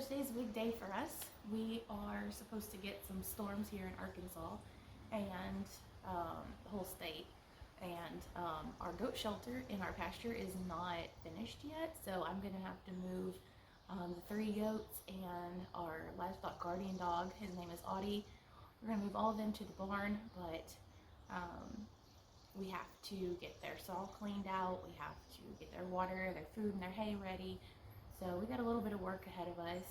Thursday is a big day for us. We are supposed to get some storms here in Arkansas and the whole state. And our goat shelter in our pasture is not finished yet, so I'm going to have to move the 3 goats and our livestock guardian dog. His name is Audie. We're going to move all of them to the barn, but we have to get their stall cleaned out. We have to get their water, their food, and their hay ready. So we got a little bit of work ahead of us.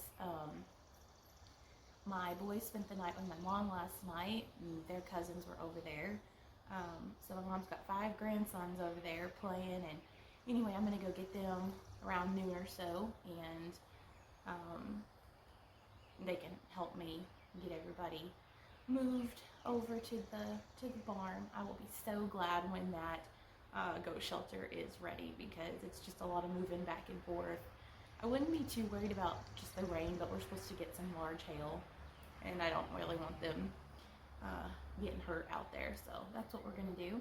My boys spent the night with my mom last night, and their cousins were over there. So my mom's got 5 grandsons over there playing, and anyway, I'm gonna go get them around noon or so, and they can help me get everybody moved over to the barn. I will be so glad when that goat shelter is ready, because it's just a lot of moving back and forth. I wouldn't be too worried about just the rain, but we're supposed to get some large hail, and I don't really want them getting hurt out there, so that's what we're gonna do.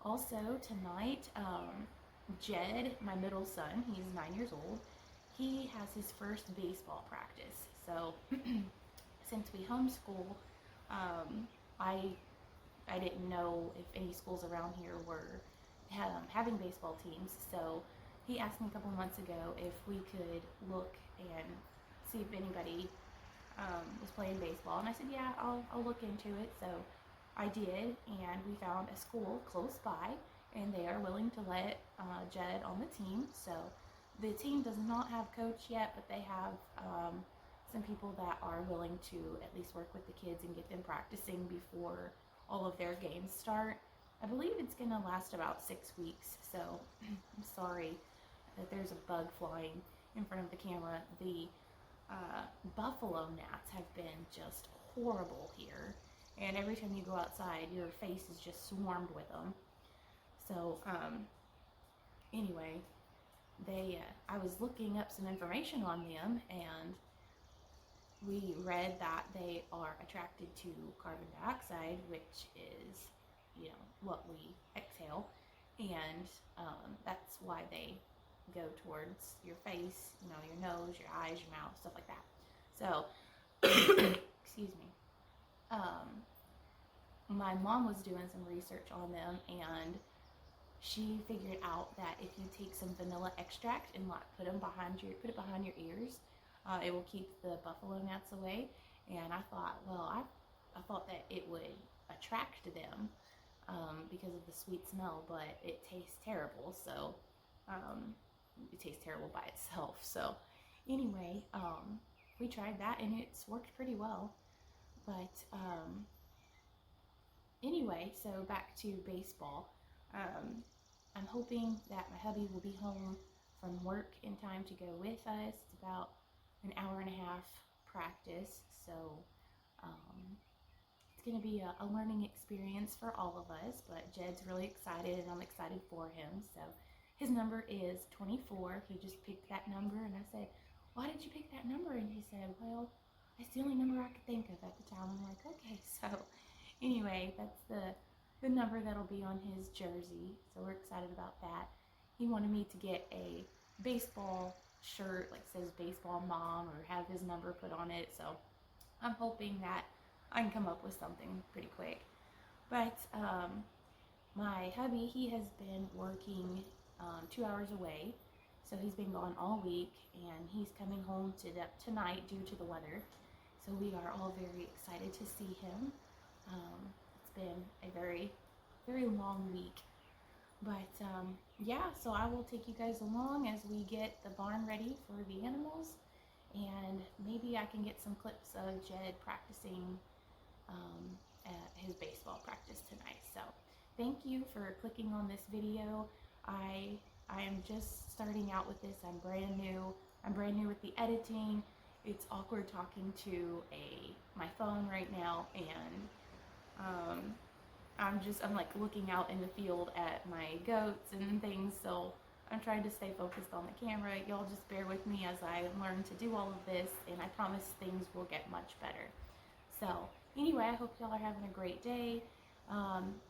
Also tonight, Jed, my middle son, he's 9 years old, he has his first baseball practice. So since we homeschool, I didn't know if any schools around here were having baseball teams, so he asked me a couple of months ago if we could look and see if anybody was playing baseball, and I said, yeah, I'll look into it. So I did, and we found a school close by, and they are willing to let Jed on the team. So the team does not have coach yet, but they have some people that are willing to at least work with the kids and get them practicing before all of their games start. I believe it's going to last about 6 weeks, so I'm sorry that there's a bug flying in front of the camera. The buffalo gnats have been just horrible here, and every time you go outside, your face is just swarmed with them. So anyway, I was looking up some information on them, and we read that they are attracted to carbon dioxide, which is, you know, what we exhale, and that's why they go towards your face, you know, your nose, your eyes, your mouth, stuff like that. So, excuse me. My mom was doing some research on them, and she figured out that if you take some vanilla extract and put it behind your ears, it will keep the buffalo gnats away. And I thought, well, I thought that it would attract them because of the sweet smell, but it tastes terrible. So it tastes terrible by itself. So anyway, we tried that, and it's worked pretty well. But anyway, so back to baseball. I'm hoping that my hubby will be home from work in time to go with us. It's about an hour and a half practice, so it's going to be a learning experience for all of us, but Jed's really excited, and I'm excited for him. So his number is 24. He just picked that number, and I said, why did you pick that number? And he said, well, it's the only number I could think of at the time. I'm like, okay. So anyway, that's the number that'll be on his jersey, so we're excited about that. He wanted me to get a baseball shirt, like says baseball mom, or have his number put on it, so I'm hoping that I can come up with something pretty quick. But my hubby, he has been working 2 hours away, so he's been gone all week, and he's coming home tonight due to the weather, so we are all very excited to see him. It's been a very, very long week. But yeah, so I will take you guys along as we get the barn ready for the animals, and maybe I can get some clips of Jed practicing at his baseball practice tonight. So thank you for clicking on this video. I am just starting out with this. I'm brand new with the editing. It's awkward talking to my phone right now, and I'm like looking out in the field at my goats and things, so I'm trying to stay focused on the camera. Y'all just bear with me as I learn to do all of this, and I promise things will get much better. So anyway, I hope y'all are having a great day.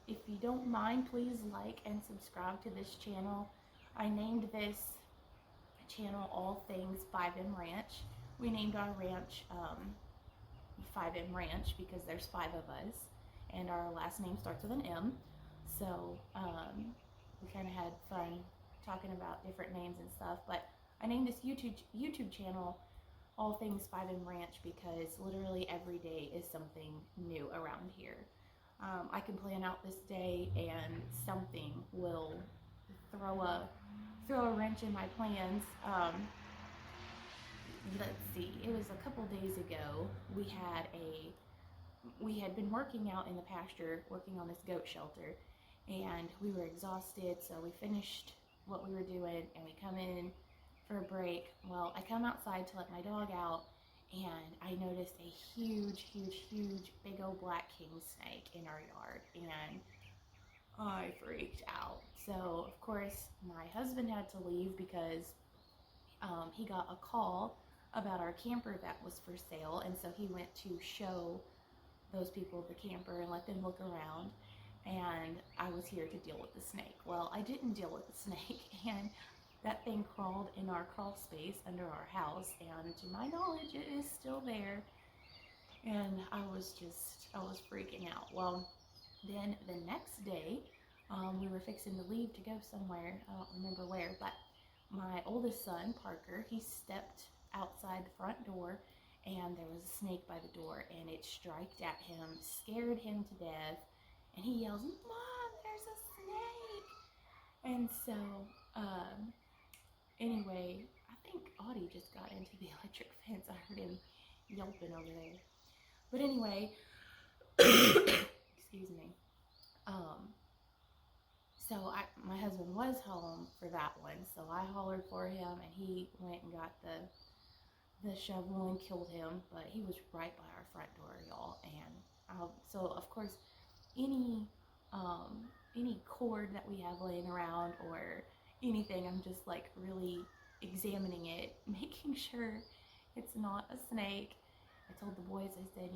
If you don't mind, please like and subscribe to this channel. I named this channel All Things 5M Ranch. We named our ranch 5M Ranch because there's 5 of us, and our last name starts with an M. So we kind of had fun talking about different names and stuff. But I named this YouTube channel All Things 5M Ranch because literally every day is something new around here. I can plan out this day and something will throw a wrench in my plans. Let's see, it was a couple days ago. We had been working out in the pasture, working on this goat shelter, and we were exhausted, so we finished what we were doing and we come in for a break. Well, I come outside to let my dog out, and I noticed a huge big old black king snake in our yard, and I freaked out. So of course my husband had to leave because he got a call about our camper that was for sale, and so he went to show those people the camper and let them look around, and I was here to deal with the snake. Well, I didn't deal with the snake, and that thing crawled in our crawl space under our house, and to my knowledge it is still there, and I was freaking out. Well, then the next day we were fixing to leave to go somewhere. I don't remember where, but my oldest son, Parker, he stepped outside the front door, and there was a snake by the door, and it striked at him, scared him to death, and he yells, "Mom, there's a snake!" And so, anyway, I think Audie just got into the electric fence. I heard him yelping over there. But anyway, excuse me. So my husband was home for that one, so I hollered for him, and he went and got the shovel and killed him. But he was right by our front door, y'all. And so of course, any cord that we have laying around or anything, I'm just like really examining it, making sure it's not a snake. I told the boys, I said,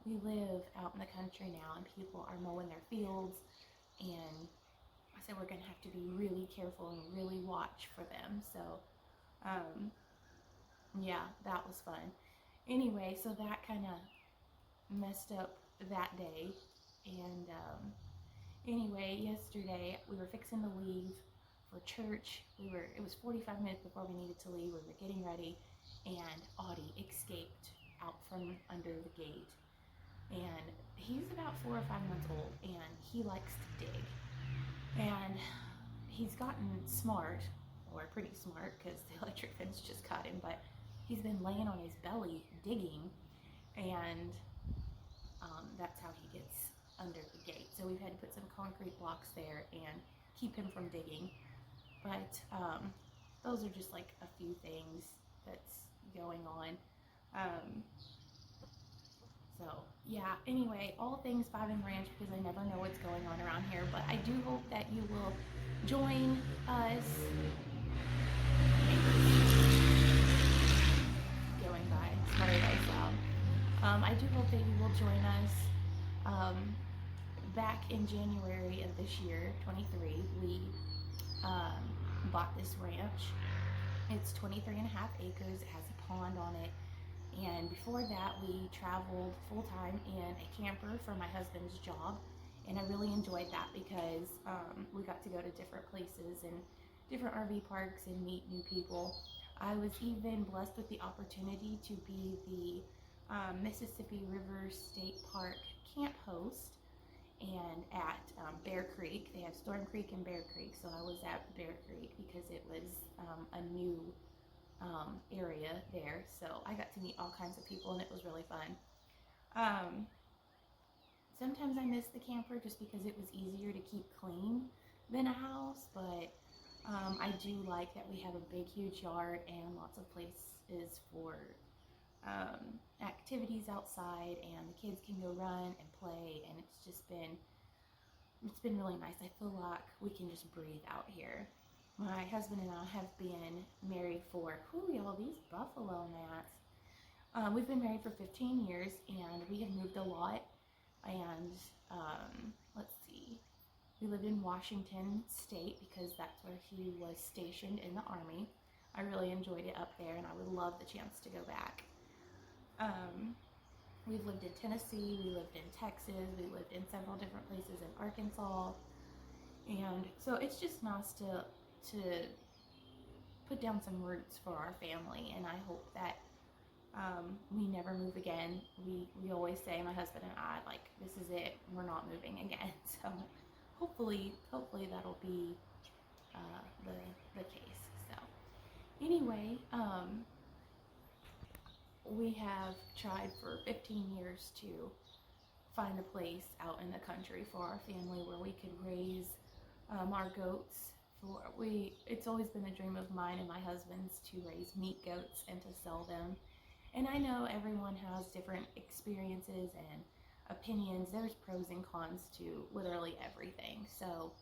we live out in the country now, and people are mowing their fields, and I said we're gonna have to be really careful and really watch for them. So yeah, that was fun. Anyway, so that kind of messed up that day. And anyway, yesterday we were fixing to leave for church. It was 45 minutes before we needed to leave. We were getting ready, and Audie escaped out from under the gate. And he's about 4 or 5 months old, and he likes to dig. And he's gotten smart, or pretty smart, because the electric fence just got him, but he's been laying on his belly digging, and that's how he gets under the gate. So we've had to put some concrete blocks there and keep him from digging. But those are just like a few things that's going on. So yeah, anyway, all things 5M Ranch, because I never know what's going on around here. But I do hope that you will join us. Going by, it's very loud. I do hope that you will join us. Back in January of this year, 23, we bought this ranch. It's 23 and a half acres. It has a pond on it. And before that, we traveled full-time in a camper for my husband's job. And I really enjoyed that because we got to go to different places and different RV parks and meet new people. I was even blessed with the opportunity to be the Mississippi River State Park camp host, and at Bear Creek. They have Storm Creek and Bear Creek, so I was at Bear Creek because it was a new area there. So I got to meet all kinds of people, and it was really fun. Sometimes I miss the camper just because it was easier to keep clean than a house, but I do like that we have a big, huge yard and lots of places for activities outside, and the kids can go run and play, and it's been really nice. I feel like we can just breathe out here. My husband and I have been married for, y'all, these buffalo gnats. We've been married for 15 years, and we have moved a lot. And let's see, we lived in Washington State because that's where he was stationed in the Army. I really enjoyed it up there, and I would love the chance to go back. We've lived in Tennessee, we lived in Texas, we lived in several different places in Arkansas, and so it's just nice to put down some roots for our family, and I hope that we never move again. We always say, my husband and I, like, this is it, we're not moving again. So hopefully that'll be the case. So anyway, we have tried for 15 years to find a place out in the country for our family where we could raise our goats. It's always been a dream of mine and my husband's to raise meat goats and to sell them. And I know everyone has different experiences and opinions. There's pros and cons to literally everything. So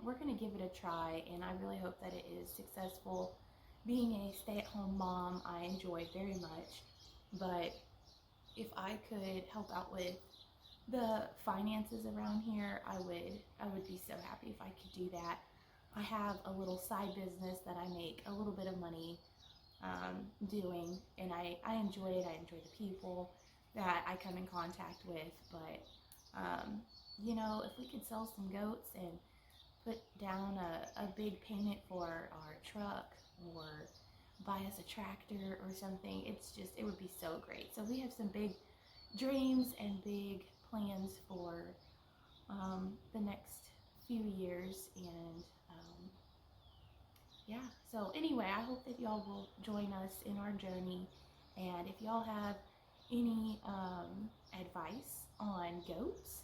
we're going to give it a try, and I really hope that it is successful. Being a stay-at-home mom, I enjoy very much, but if I could help out with the finances around here, I would be so happy if I could do that. I have a little side business that I make a little bit of money doing, and I enjoy it. I enjoy the people that I come in contact with, but you know, if we could sell some goats and put down a big payment for our truck, or buy us a tractor or something, it would be so great. So we have some big dreams and big plans for the next few years, and yeah, so anyway, I hope that y'all will join us in our journey, and if y'all have any advice on goats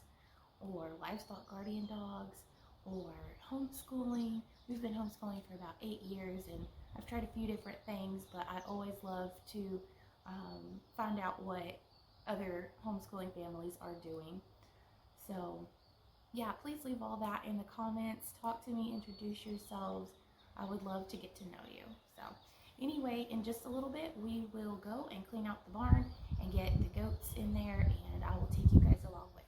or livestock guardian dogs or homeschooling. We've been homeschooling for about 8 years, and I've tried a few different things, but I always love to find out what other homeschooling families are doing. So yeah, please leave all that in the comments. Talk to me, introduce yourselves. I would love to get to know you. So anyway, in just a little bit, we will go and clean out the barn and get the goats in there, and I will take you guys along with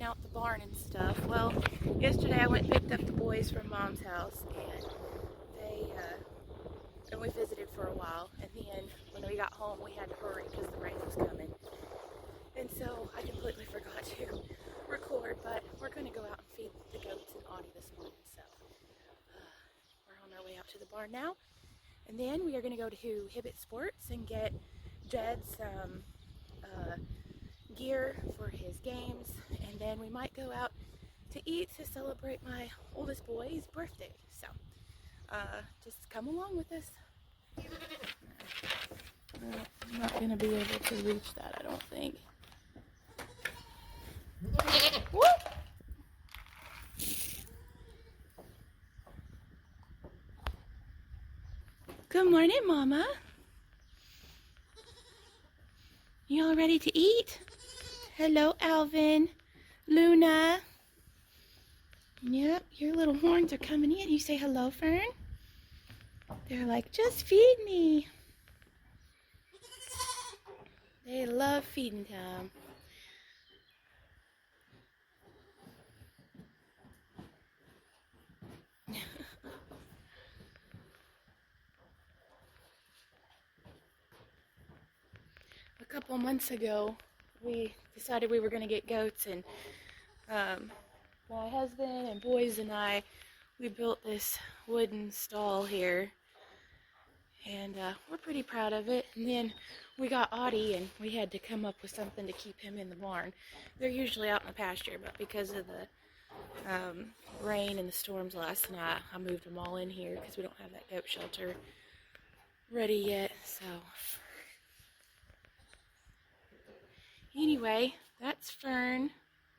out the barn and stuff. Well, yesterday I went and picked up the boys from Mom's house, and we visited for a while, and then when we got home we had to hurry because the rain was coming, and so I completely forgot to record. But we're going to go out and feed the goats and Audie this morning, so we're on our way out to the barn now, and then we are going to go to Hibbett Sports and get Jed some gear for his games, and then we might go out to eat to celebrate my oldest boy's birthday. So just come along with us. I'm not going to be able to reach that, I don't think. Whoop! Good morning, Mama. You all ready to eat? Hello, Alvin. Luna. Yep, your little horns are coming in. You say hello, Fern? They're like, just feed me. They love feeding time. A couple months ago, we decided we were going to get goats, and my husband and boys and I, we built this wooden stall here, and we're pretty proud of it. And then we got Audie, and we had to come up with something to keep him in the barn. They're usually out in the pasture, but because of the rain and the storms last night, I moved them all in here because we don't have that goat shelter ready yet. So Anyway, that's Fern.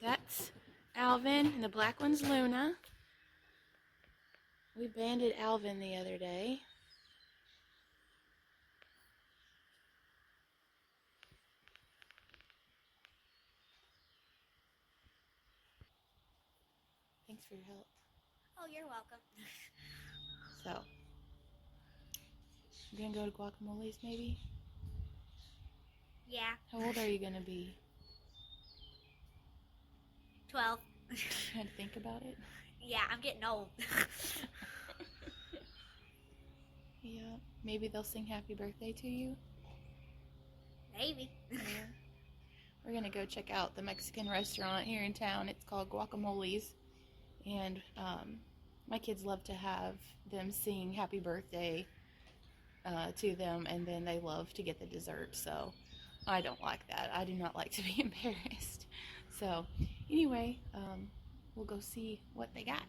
That's Alvin, and the black one's Luna. We banded Alvin the other day. Thanks for your help. Oh, you're welcome. So, you gonna go to Guacamole's maybe? Yeah. How old are you gonna be? 12. Trying to think about it. Yeah, I'm getting old. Yeah, maybe they'll sing happy birthday to you. Maybe. Yeah. We're gonna go check out the Mexican restaurant here in town. It's called Guacamole's, and my kids love to have them sing happy birthday to them, and then they love to get the dessert. So I don't like that. I do not like to be embarrassed. So anyway, we'll go see what they got.